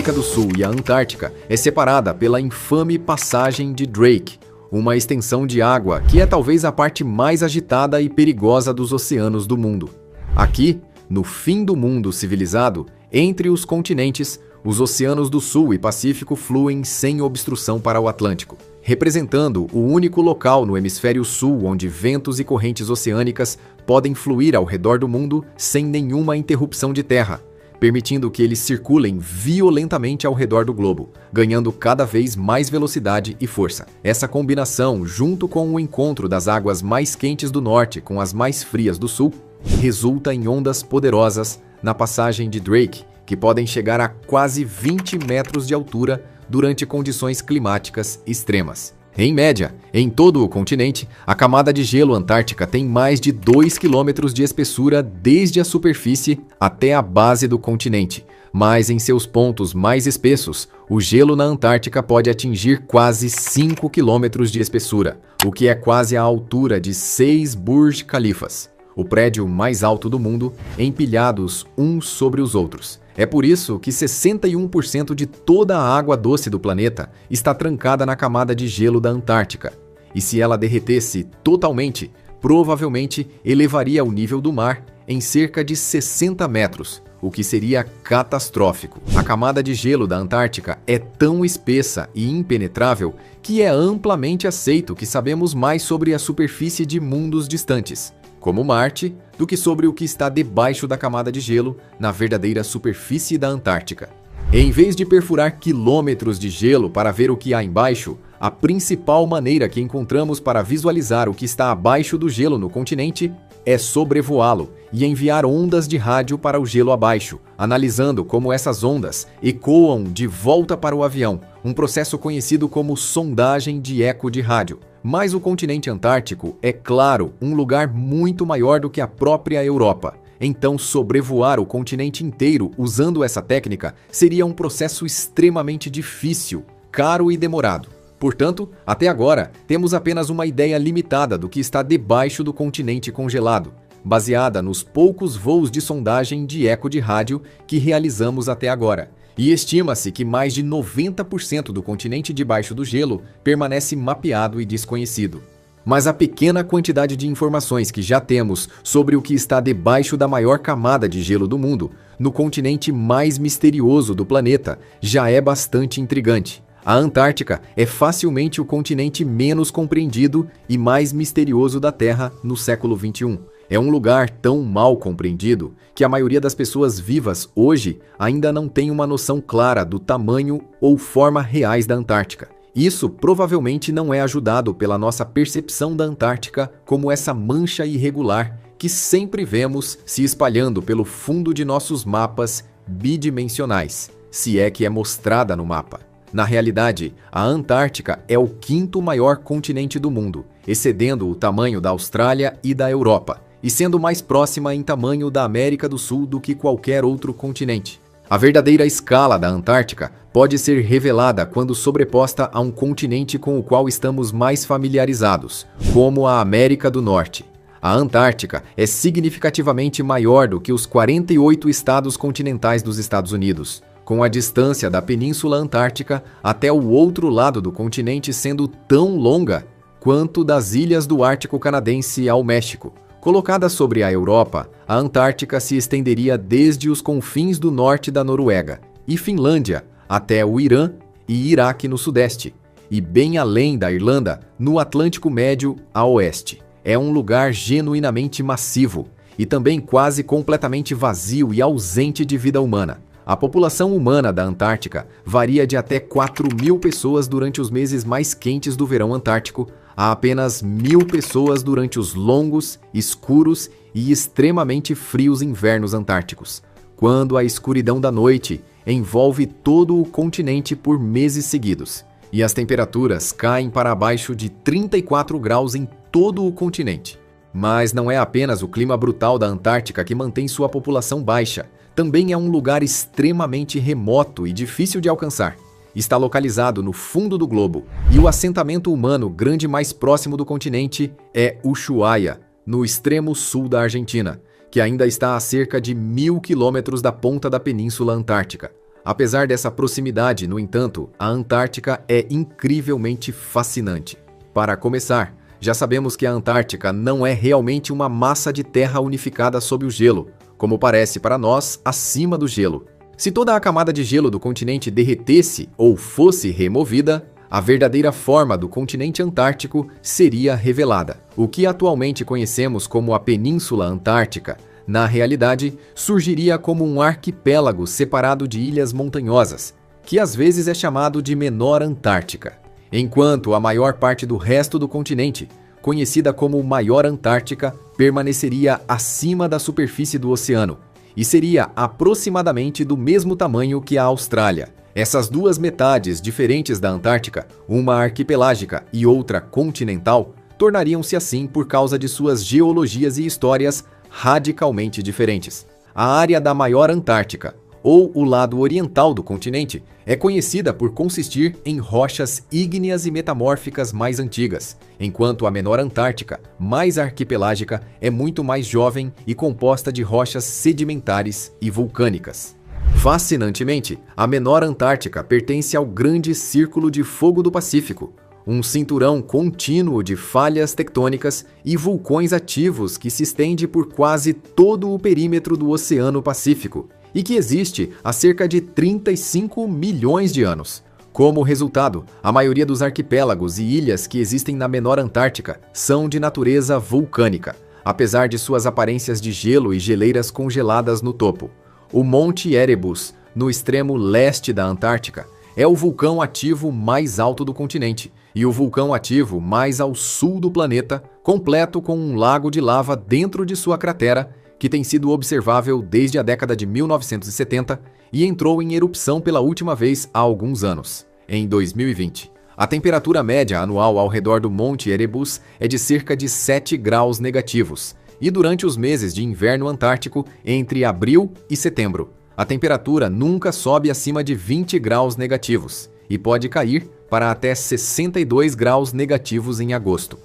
América do Sul e a Antártica é separada pela infame Passagem de Drake, uma extensão de água que é talvez a parte mais agitada e perigosa dos oceanos do mundo. Aqui, no fim do mundo civilizado, entre os continentes, os oceanos do Sul e Pacífico fluem sem obstrução para o Atlântico, representando o único local no hemisfério sul onde ventos e correntes oceânicas podem fluir ao redor do mundo sem nenhuma interrupção de terra, permitindo que eles circulem violentamente ao redor do globo, ganhando cada vez mais velocidade e força. Essa combinação, junto com o encontro das águas mais quentes do norte com as mais frias do sul, resulta em ondas poderosas na passagem de Drake, que podem chegar a quase 20 metros de altura durante condições climáticas extremas. Em média, em todo o continente, a camada de gelo antártica tem mais de 2 quilômetros de espessura desde a superfície até a base do continente, mas em seus pontos mais espessos, o gelo na Antártica pode atingir quase 5 quilômetros de espessura, o que é quase a altura de 6 Burj Khalifas, o prédio mais alto do mundo, empilhados uns sobre os outros. É por isso que 61% de toda a água doce do planeta está trancada na camada de gelo da Antártica. E se ela derretesse totalmente, provavelmente elevaria o nível do mar em cerca de 60 metros, o que seria catastrófico. A camada de gelo da Antártica é tão espessa e impenetrável que é amplamente aceito que sabemos mais sobre a superfície de mundos distantes, como Marte, do que sobre o que está debaixo da camada de gelo na verdadeira superfície da Antártica. Em vez de perfurar quilômetros de gelo para ver o que há embaixo, a principal maneira que encontramos para visualizar o que está abaixo do gelo no continente é sobrevoá-lo e enviar ondas de rádio para o gelo abaixo, analisando como essas ondas ecoam de volta para o avião, um processo conhecido como sondagem de eco de rádio. Mas o continente antártico é, claro, um lugar muito maior do que a própria Europa. Então, sobrevoar o continente inteiro usando essa técnica seria um processo extremamente difícil, caro e demorado. Portanto, até agora, temos apenas uma ideia limitada do que está debaixo do continente congelado, baseada nos poucos voos de sondagem de eco de rádio que realizamos até agora. E estima-se que mais de 90% do continente debaixo do gelo permanece mapeado e desconhecido. Mas a pequena quantidade de informações que já temos sobre o que está debaixo da maior camada de gelo do mundo, no continente mais misterioso do planeta, já é bastante intrigante. A Antártica é facilmente o continente menos compreendido e mais misterioso da Terra no século XXI. É um lugar tão mal compreendido que a maioria das pessoas vivas hoje ainda não tem uma noção clara do tamanho ou forma reais da Antártica. Isso provavelmente não é ajudado pela nossa percepção da Antártica como essa mancha irregular que sempre vemos se espalhando pelo fundo de nossos mapas bidimensionais, se é que é mostrada no mapa. Na realidade, a Antártica é o quinto maior continente do mundo, excedendo o tamanho da Austrália e da Europa, e sendo mais próxima em tamanho da América do Sul do que qualquer outro continente. A verdadeira escala da Antártica pode ser revelada quando sobreposta a um continente com o qual estamos mais familiarizados, como a América do Norte. A Antártica é significativamente maior do que os 48 estados continentais dos Estados Unidos, com a distância da Península Antártica até o outro lado do continente sendo tão longa quanto das ilhas do Ártico Canadense ao México. Colocada sobre a Europa, a Antártica se estenderia desde os confins do norte da Noruega e Finlândia até o Irã e Iraque no sudeste, e bem além da Irlanda, no Atlântico Médio a oeste. É um lugar genuinamente massivo e também quase completamente vazio e ausente de vida humana. A população humana da Antártica varia de até 4.000 pessoas durante os meses mais quentes do verão antártico a apenas 1.000 pessoas durante os longos, escuros e extremamente frios invernos antárticos, quando a escuridão da noite envolve todo o continente por meses seguidos, e as temperaturas caem para abaixo de 34 graus em todo o continente. Mas não é apenas o clima brutal da Antártica que mantém sua população baixa, também é um lugar extremamente remoto e difícil de alcançar. Está localizado no fundo do globo, e o assentamento humano grande mais próximo do continente é Ushuaia, no extremo sul da Argentina, que ainda está a cerca de 1.000 quilômetros da ponta da Península Antártica. Apesar dessa proximidade, no entanto, a Antártica é incrivelmente fascinante. Para começar, já sabemos que a Antártica não é realmente uma massa de terra unificada sob o gelo, como parece para nós acima do gelo. Se toda a camada de gelo do continente derretesse ou fosse removida, a verdadeira forma do continente antártico seria revelada. O que atualmente conhecemos como a Península Antártica, na realidade, surgiria como um arquipélago separado de ilhas montanhosas, que às vezes é chamado de Menor Antártica. Enquanto a maior parte do resto do continente, conhecida como Maior Antártica, permaneceria acima da superfície do oceano e seria aproximadamente do mesmo tamanho que a Austrália. Essas duas metades diferentes da Antártica, uma arquipelágica e outra continental, tornariam-se assim por causa de suas geologias e histórias radicalmente diferentes. A área da Maior Antártica, ou o lado oriental do continente, é conhecida por consistir em rochas ígneas e metamórficas mais antigas, enquanto a Menor Antártica, mais arquipelágica, é muito mais jovem e composta de rochas sedimentares e vulcânicas. Fascinantemente, a Menor Antártica pertence ao Grande Círculo de Fogo do Pacífico, um cinturão contínuo de falhas tectônicas e vulcões ativos que se estende por quase todo o perímetro do Oceano Pacífico e que existe há cerca de 35 milhões de anos. Como resultado, a maioria dos arquipélagos e ilhas que existem na Menor Antártica são de natureza vulcânica, apesar de suas aparências de gelo e geleiras congeladas no topo. O Monte Erebus, no extremo leste da Antártica, é o vulcão ativo mais alto do continente e o vulcão ativo mais ao sul do planeta, completo com um lago de lava dentro de sua cratera, que tem sido observável desde a década de 1970 e entrou em erupção pela última vez há alguns anos, em 2020. A temperatura média anual ao redor do Monte Erebus é de cerca de 7 graus negativos, e durante os meses de inverno antártico, entre abril e setembro, a temperatura nunca sobe acima de 20 graus negativos e pode cair para até 62 graus negativos em agosto.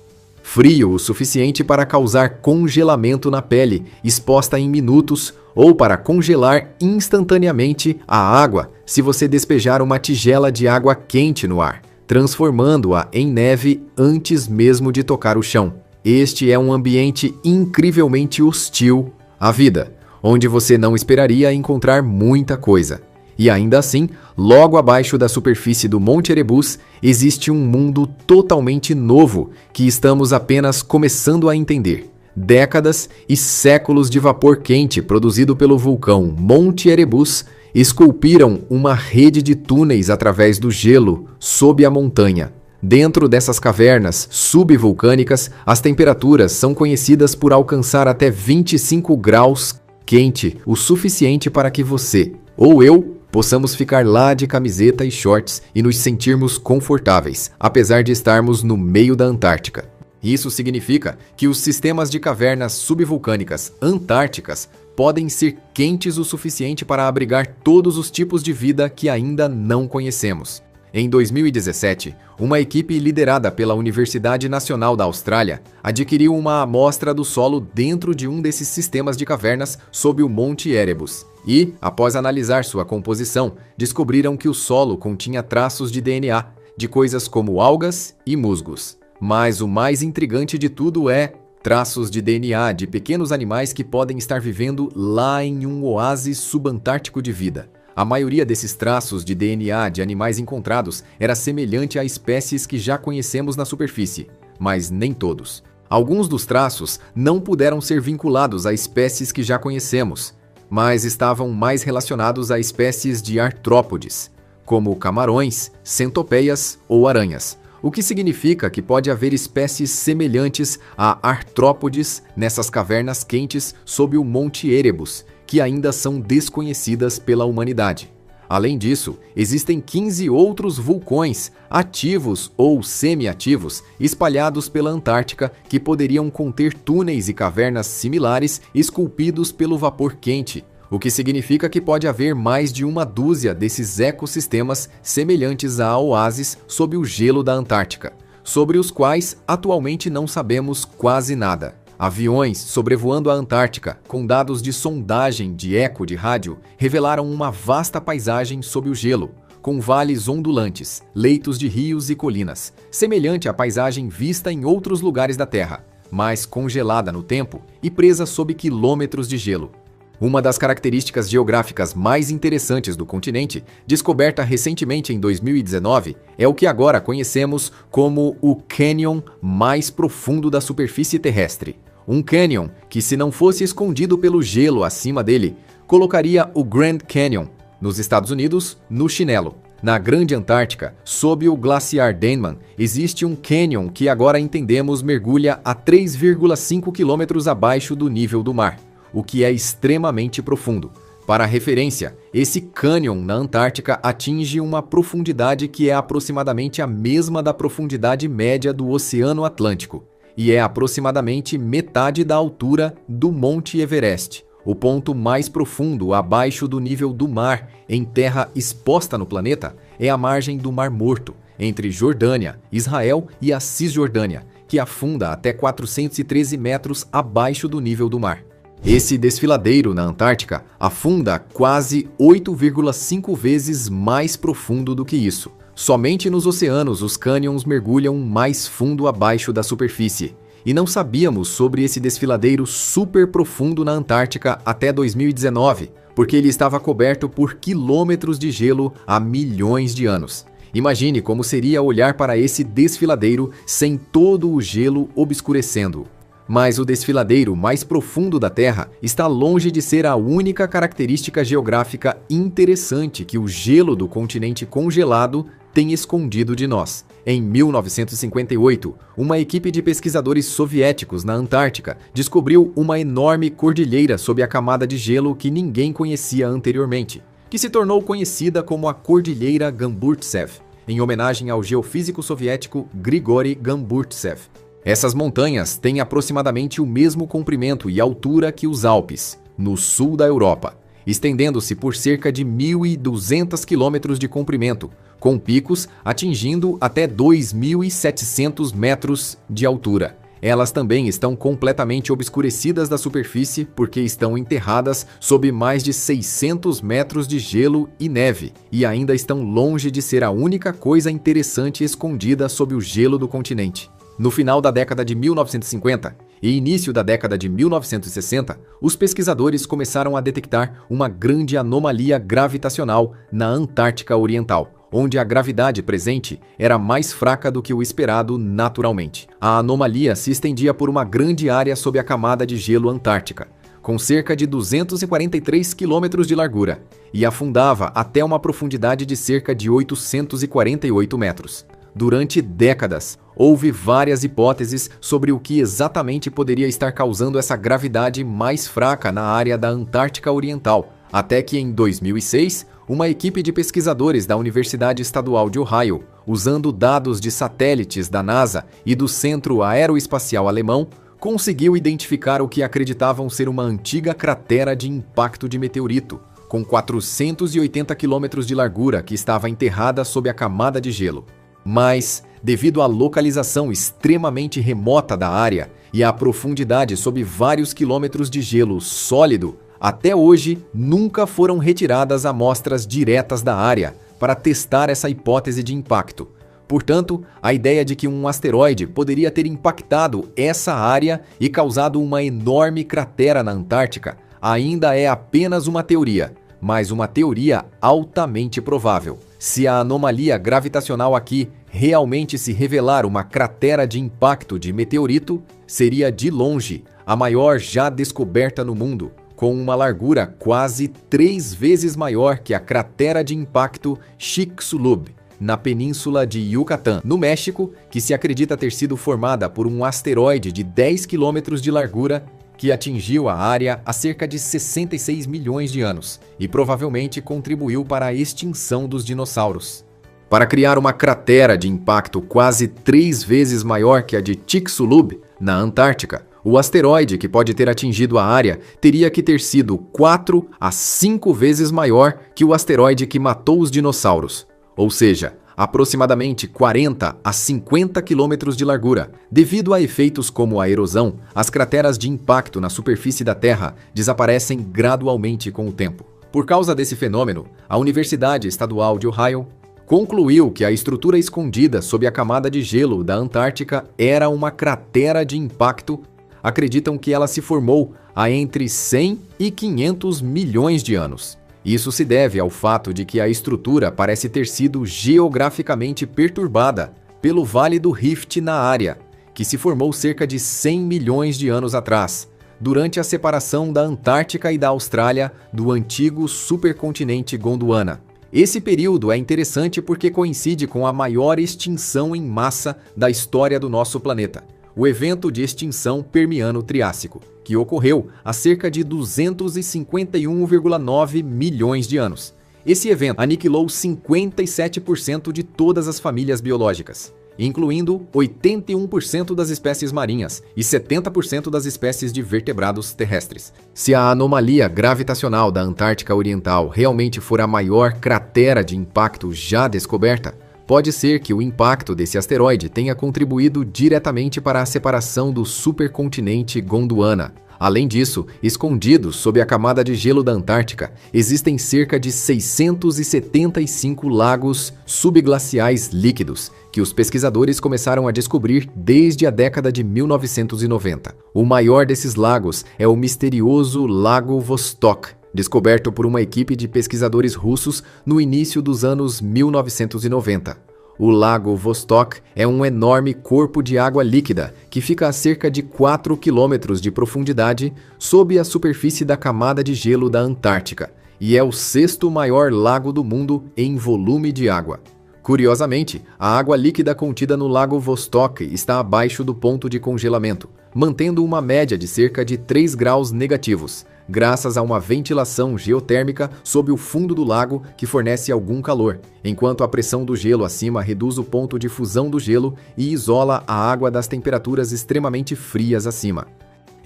Frio o suficiente para causar congelamento na pele, exposta em minutos, ou para congelar instantaneamente a água se você despejar uma tigela de água quente no ar, transformando-a em neve antes mesmo de tocar o chão. Este é um ambiente incrivelmente hostil à vida, onde você não esperaria encontrar muita coisa. E ainda assim, logo abaixo da superfície do Monte Erebus, existe um mundo totalmente novo que estamos apenas começando a entender. Décadas e séculos de vapor quente produzido pelo vulcão Monte Erebus esculpiram uma rede de túneis através do gelo sob a montanha. Dentro dessas cavernas subvulcânicas, as temperaturas são conhecidas por alcançar até 25 graus quente, o suficiente para que você, ou eu, possamos ficar lá de camiseta e shorts e nos sentirmos confortáveis, apesar de estarmos no meio da Antártica. Isso significa que os sistemas de cavernas subvulcânicas antárticas podem ser quentes o suficiente para abrigar todos os tipos de vida que ainda não conhecemos. Em 2017, uma equipe liderada pela Universidade Nacional da Austrália adquiriu uma amostra do solo dentro de um desses sistemas de cavernas sob o Monte Erebus e, após analisar sua composição, descobriram que o solo continha traços de DNA, de coisas como algas e musgos. Mas o mais intrigante de tudo é traços de DNA de pequenos animais que podem estar vivendo lá em um oásis subantártico de vida. A maioria desses traços de DNA de animais encontrados era semelhante a espécies que já conhecemos na superfície, mas nem todos. Alguns dos traços não puderam ser vinculados a espécies que já conhecemos, mas estavam mais relacionados a espécies de artrópodes, como camarões, centopeias ou aranhas, o que significa que pode haver espécies semelhantes a artrópodes nessas cavernas quentes sob o Monte Erebus, que ainda são desconhecidas pela humanidade. Além disso, existem 15 outros vulcões, ativos ou semi-ativos, espalhados pela Antártica, que poderiam conter túneis e cavernas similares esculpidos pelo vapor quente, o que significa que pode haver mais de uma dúzia desses ecossistemas semelhantes a oásis sob o gelo da Antártica, sobre os quais atualmente não sabemos quase nada. Aviões sobrevoando a Antártica, com dados de sondagem de eco de rádio, revelaram uma vasta paisagem sob o gelo, com vales ondulantes, leitos de rios e colinas, semelhante à paisagem vista em outros lugares da Terra, mas congelada no tempo e presa sob quilômetros de gelo. Uma das características geográficas mais interessantes do continente, descoberta recentemente em 2019, é o que agora conhecemos como o cânion mais profundo da superfície terrestre. Um cânion que, se não fosse escondido pelo gelo acima dele, colocaria o Grand Canyon, nos Estados Unidos, no chinelo. Na Grande Antártica, sob o glaciar Denman, existe um cânion que agora entendemos mergulha a 3,5 quilômetros abaixo do nível do mar, o que é extremamente profundo. Para referência, esse cânion na Antártica atinge uma profundidade que é aproximadamente a mesma da profundidade média do Oceano Atlântico, e é aproximadamente metade da altura do Monte Everest, o ponto mais profundo abaixo do nível do mar em terra exposta no planeta é a margem do Mar Morto, entre Jordânia, Israel e a Cisjordânia, que afunda até 413 metros abaixo do nível do mar. Esse desfiladeiro na Antártica afunda quase 8,5 vezes mais profundo do que isso. Somente nos oceanos os cânions mergulham mais fundo abaixo da superfície. E não sabíamos sobre esse desfiladeiro super profundo na Antártica até 2019, porque ele estava coberto por quilômetros de gelo há milhões de anos. Imagine como seria olhar para esse desfiladeiro sem todo o gelo obscurecendo. Mas o desfiladeiro mais profundo da Terra está longe de ser a única característica geográfica interessante que o gelo do continente congelado tem escondido de nós. Em 1958, uma equipe de pesquisadores soviéticos na Antártica descobriu uma enorme cordilheira sob a camada de gelo que ninguém conhecia anteriormente, que se tornou conhecida como a Cordilheira Gamburtsev, em homenagem ao geofísico soviético Grigori Gamburtsev. Essas montanhas têm aproximadamente o mesmo comprimento e altura que os Alpes, no sul da Europa, estendendo-se por cerca de 1.200 quilômetros de comprimento, com picos atingindo até 2.700 metros de altura. Elas também estão completamente obscurecidas da superfície porque estão enterradas sob mais de 600 metros de gelo e neve, e ainda estão longe de ser a única coisa interessante escondida sob o gelo do continente. No final da década de 1950 e início da década de 1960, os pesquisadores começaram a detectar uma grande anomalia gravitacional na Antártica Oriental, onde a gravidade presente era mais fraca do que o esperado naturalmente. A anomalia se estendia por uma grande área sob a camada de gelo antártica, com cerca de 243 quilômetros de largura, e afundava até uma profundidade de cerca de 848 metros. Durante décadas, houve várias hipóteses sobre o que exatamente poderia estar causando essa gravidade mais fraca na área da Antártica Oriental, até que em 2006, uma equipe de pesquisadores da Universidade Estadual de Ohio, usando dados de satélites da NASA e do Centro Aeroespacial Alemão, conseguiu identificar o que acreditavam ser uma antiga cratera de impacto de meteorito, com 480 quilômetros de largura que estava enterrada sob a camada de gelo. Mas, devido à localização extremamente remota da área e à profundidade sob vários quilômetros de gelo sólido, até hoje nunca foram retiradas amostras diretas da área para testar essa hipótese de impacto. Portanto, a ideia de que um asteroide poderia ter impactado essa área e causado uma enorme cratera na Antártica ainda é apenas uma teoria, mas uma teoria altamente provável. Se a anomalia gravitacional aqui realmente se revelar uma cratera de impacto de meteorito, seria de longe a maior já descoberta no mundo, com uma largura quase 3 vezes maior que a cratera de impacto Chicxulub, na península de Yucatán, no México, que se acredita ter sido formada por um asteroide de 10 quilômetros de largura que atingiu a área há cerca de 66 milhões de anos e provavelmente contribuiu para a extinção dos dinossauros. Para criar uma cratera de impacto quase 3 vezes maior que a de Chicxulub, na Antártica, o asteroide que pode ter atingido a área teria que ter sido 4 a 5 vezes maior que o asteroide que matou os dinossauros. Ou seja, aproximadamente 40 a 50 quilômetros de largura. Devido a efeitos como a erosão, as crateras de impacto na superfície da Terra desaparecem gradualmente com o tempo. Por causa desse fenômeno, a Universidade Estadual de Ohio concluiu que a estrutura escondida sob a camada de gelo da Antártica era uma cratera de impacto. Acreditam que ela se formou há entre 100 e 500 milhões de anos. Isso se deve ao fato de que a estrutura parece ter sido geograficamente perturbada pelo Vale do Rift na área, que se formou cerca de 100 milhões de anos atrás, durante a separação da Antártica e da Austrália do antigo supercontinente Gondwana. Esse período é interessante porque coincide com a maior extinção em massa da história do nosso planeta, o evento de extinção Permiano-Triássico, que ocorreu há cerca de 251,9 milhões de anos. Esse evento aniquilou 57% de todas as famílias biológicas, incluindo 81% das espécies marinhas e 70% das espécies de vertebrados terrestres. Se a anomalia gravitacional da Antártica Oriental realmente for a maior cratera de impacto já descoberta, pode ser que o impacto desse asteroide tenha contribuído diretamente para a separação do supercontinente Gondwana. Além disso, escondidos sob a camada de gelo da Antártica, existem cerca de 675 lagos subglaciais líquidos, que os pesquisadores começaram a descobrir desde a década de 1990. O maior desses lagos é o misterioso Lago Vostok, descoberto por uma equipe de pesquisadores russos no início dos anos 1990. O Lago Vostok é um enorme corpo de água líquida que fica a cerca de 4 quilômetros de profundidade sob a superfície da camada de gelo da Antártica e é o sexto maior lago do mundo em volume de água. Curiosamente, a água líquida contida no Lago Vostok está abaixo do ponto de congelamento, mantendo uma média de cerca de 3 graus negativos, graças a uma ventilação geotérmica sob o fundo do lago que fornece algum calor, enquanto a pressão do gelo acima reduz o ponto de fusão do gelo e isola a água das temperaturas extremamente frias acima.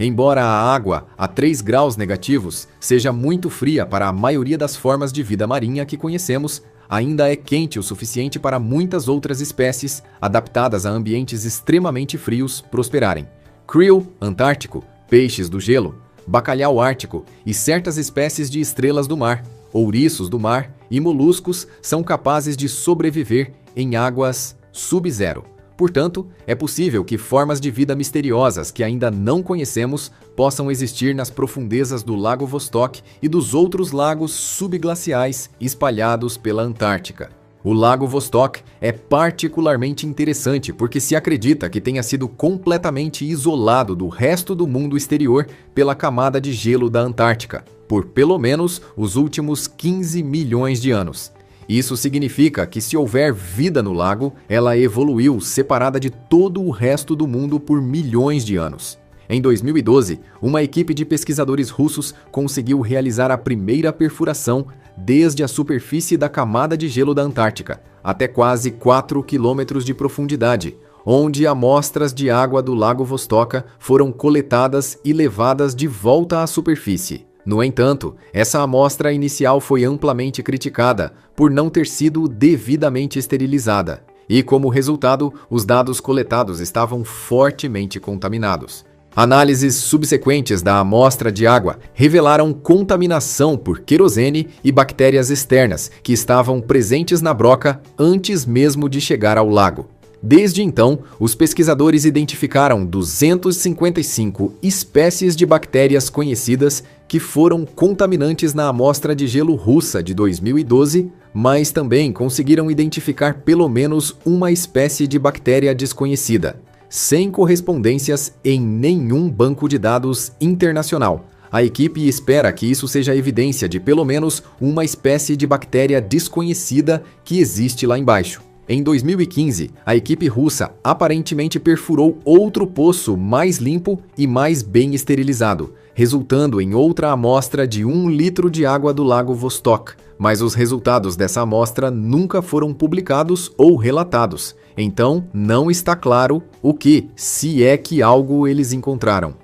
Embora a água a 3 graus negativos seja muito fria para a maioria das formas de vida marinha que conhecemos, ainda é quente o suficiente para muitas outras espécies adaptadas a ambientes extremamente frios prosperarem. Krill antártico, peixes do gelo, bacalhau ártico e certas espécies de estrelas do mar, ouriços do mar e moluscos são capazes de sobreviver em águas sub-zero. Portanto, é possível que formas de vida misteriosas que ainda não conhecemos possam existir nas profundezas do Lago Vostok e dos outros lagos subglaciais espalhados pela Antártica. O Lago Vostok é particularmente interessante porque se acredita que tenha sido completamente isolado do resto do mundo exterior pela camada de gelo da Antártica, por pelo menos os últimos 15 milhões de anos. Isso significa que se houver vida no lago, ela evoluiu separada de todo o resto do mundo por milhões de anos. Em 2012, uma equipe de pesquisadores russos conseguiu realizar a primeira perfuração desde a superfície da camada de gelo da Antártica até quase 4 quilômetros de profundidade, onde amostras de água do Lago Vostok foram coletadas e levadas de volta à superfície. No entanto, essa amostra inicial foi amplamente criticada por não ter sido devidamente esterilizada, e como resultado, os dados coletados estavam fortemente contaminados. Análises subsequentes da amostra de água revelaram contaminação por querosene e bactérias externas que estavam presentes na broca antes mesmo de chegar ao lago. Desde então, os pesquisadores identificaram 255 espécies de bactérias conhecidas que foram contaminantes na amostra de gelo russa de 2012, mas também conseguiram identificar pelo menos uma espécie de bactéria desconhecida, sem correspondências em nenhum banco de dados internacional. A equipe espera que isso seja evidência de pelo menos uma espécie de bactéria desconhecida que existe lá embaixo. Em 2015, a equipe russa aparentemente perfurou outro poço mais limpo e mais bem esterilizado, resultando em outra amostra de 1 litro de água do Lago Vostok, mas os resultados dessa amostra nunca foram publicados ou relatados, então não está claro o que, se é que algo eles encontraram.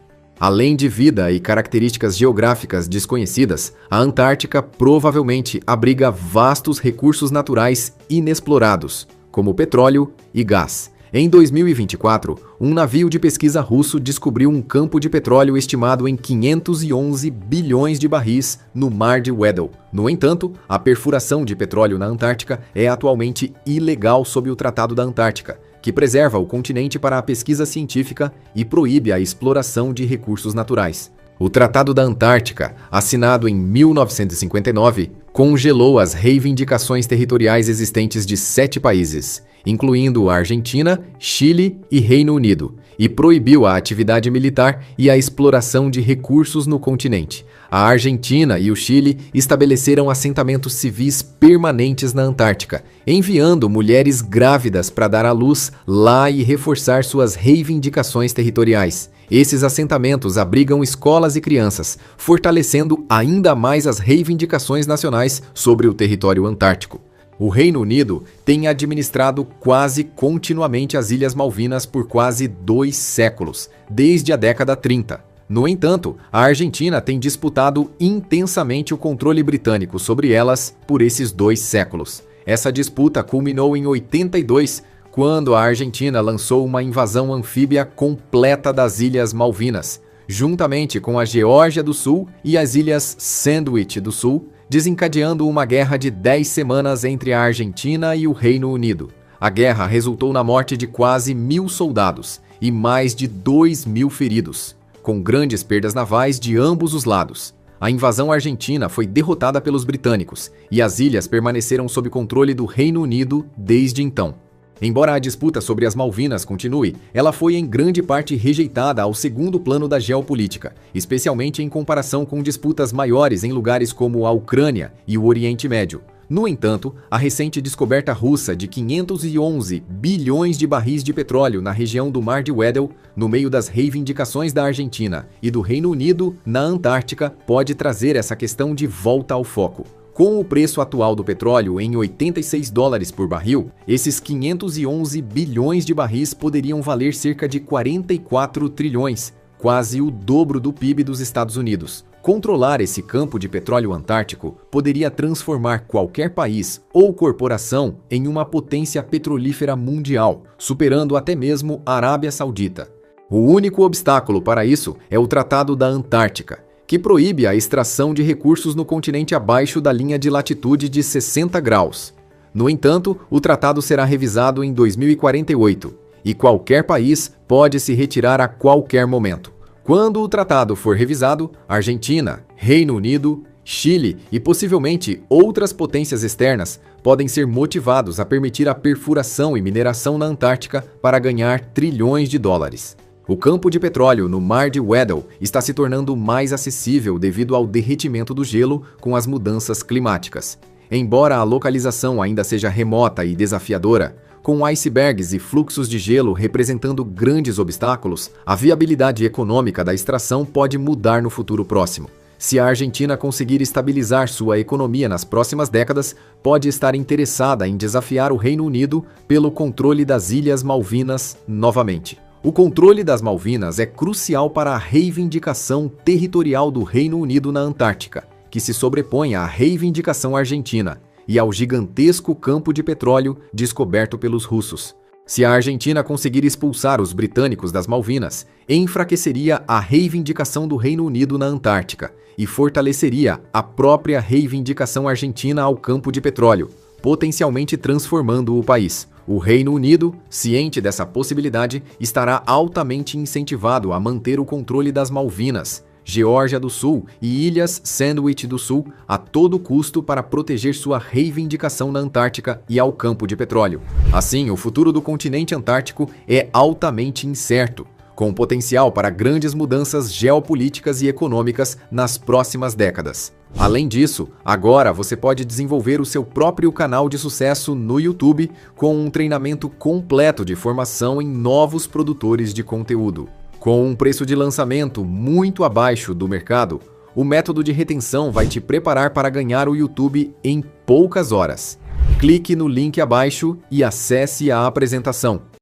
Além de vida e características geográficas desconhecidas, a Antártica provavelmente abriga vastos recursos naturais inexplorados. como petróleo e gás. Em 2024, um navio de pesquisa russo descobriu um campo de petróleo estimado em 511 bilhões de barris no Mar de Weddell. No entanto, a perfuração de petróleo na Antártica é atualmente ilegal sob o Tratado da Antártica, que preserva o continente para a pesquisa científica e proíbe a exploração de recursos naturais. O Tratado da Antártica, assinado em 1959, congelou as reivindicações territoriais existentes de 7 países, incluindo a Argentina, Chile e Reino Unido, e proibiu a atividade militar e a exploração de recursos no continente. A Argentina e o Chile estabeleceram assentamentos civis permanentes na Antártica, enviando mulheres grávidas para dar à luz lá e reforçar suas reivindicações territoriais. Esses assentamentos abrigam escolas e crianças, fortalecendo ainda mais as reivindicações nacionais sobre o território antártico. O Reino Unido tem administrado quase continuamente as Ilhas Malvinas por quase 2 séculos, desde a década 30. No entanto, a Argentina tem disputado intensamente o controle britânico sobre elas por esses 2 séculos. Essa disputa culminou em 82, quando a Argentina lançou uma invasão anfíbia completa das Ilhas Malvinas, juntamente com a Geórgia do Sul e as Ilhas Sandwich do Sul, desencadeando uma guerra de 10 semanas entre a Argentina e o Reino Unido. A guerra resultou na morte de quase 1.000 soldados e mais de 2.000 feridos, com grandes perdas navais de ambos os lados. A invasão argentina foi derrotada pelos britânicos e as ilhas permaneceram sob controle do Reino Unido desde então. Embora a disputa sobre as Malvinas continue, ela foi em grande parte rejeitada ao segundo plano da geopolítica, especialmente em comparação com disputas maiores em lugares como a Ucrânia e o Oriente Médio. No entanto, a recente descoberta russa de 511 bilhões de barris de petróleo na região do Mar de Weddell, no meio das reivindicações da Argentina e do Reino Unido na Antártica, pode trazer essa questão de volta ao foco. Com o preço atual do petróleo em $86 por barril, esses 511 bilhões de barris poderiam valer cerca de 44 trilhões, quase o dobro do PIB dos Estados Unidos. Controlar esse campo de petróleo antártico poderia transformar qualquer país ou corporação em uma potência petrolífera mundial, superando até mesmo a Arábia Saudita. O único obstáculo para isso é o Tratado da Antártica, que proíbe a extração de recursos no continente abaixo da linha de latitude de 60 graus. No entanto, o tratado será revisado em 2048 e qualquer país pode se retirar a qualquer momento. Quando o tratado for revisado, Argentina, Reino Unido, Chile e possivelmente outras potências externas podem ser motivados a permitir a perfuração e mineração na Antártica para ganhar trilhões de dólares. O campo de petróleo no Mar de Weddell está se tornando mais acessível devido ao derretimento do gelo com as mudanças climáticas. Embora a localização ainda seja remota e desafiadora, com icebergs e fluxos de gelo representando grandes obstáculos, a viabilidade econômica da extração pode mudar no futuro próximo. Se a Argentina conseguir estabilizar sua economia nas próximas décadas, pode estar interessada em desafiar o Reino Unido pelo controle das Ilhas Malvinas novamente. O controle das Malvinas é crucial para a reivindicação territorial do Reino Unido na Antártica, que se sobrepõe à reivindicação argentina e ao gigantesco campo de petróleo descoberto pelos russos. Se a Argentina conseguir expulsar os britânicos das Malvinas, enfraqueceria a reivindicação do Reino Unido na Antártica e fortaleceria a própria reivindicação argentina ao campo de petróleo, potencialmente transformando o país. O Reino Unido, ciente dessa possibilidade, estará altamente incentivado a manter o controle das Malvinas, Geórgia do Sul e Ilhas Sandwich do Sul a todo custo para proteger sua reivindicação na Antártica e ao campo de petróleo. Assim, o futuro do continente antártico é altamente incerto, com potencial para grandes mudanças geopolíticas e econômicas nas próximas décadas. Além disso, agora você pode desenvolver o seu próprio canal de sucesso no YouTube com um treinamento completo de formação em novos produtores de conteúdo. Com um preço de lançamento muito abaixo do mercado, o método de retenção vai te preparar para ganhar o YouTube em poucas horas. Clique no link abaixo e acesse a apresentação.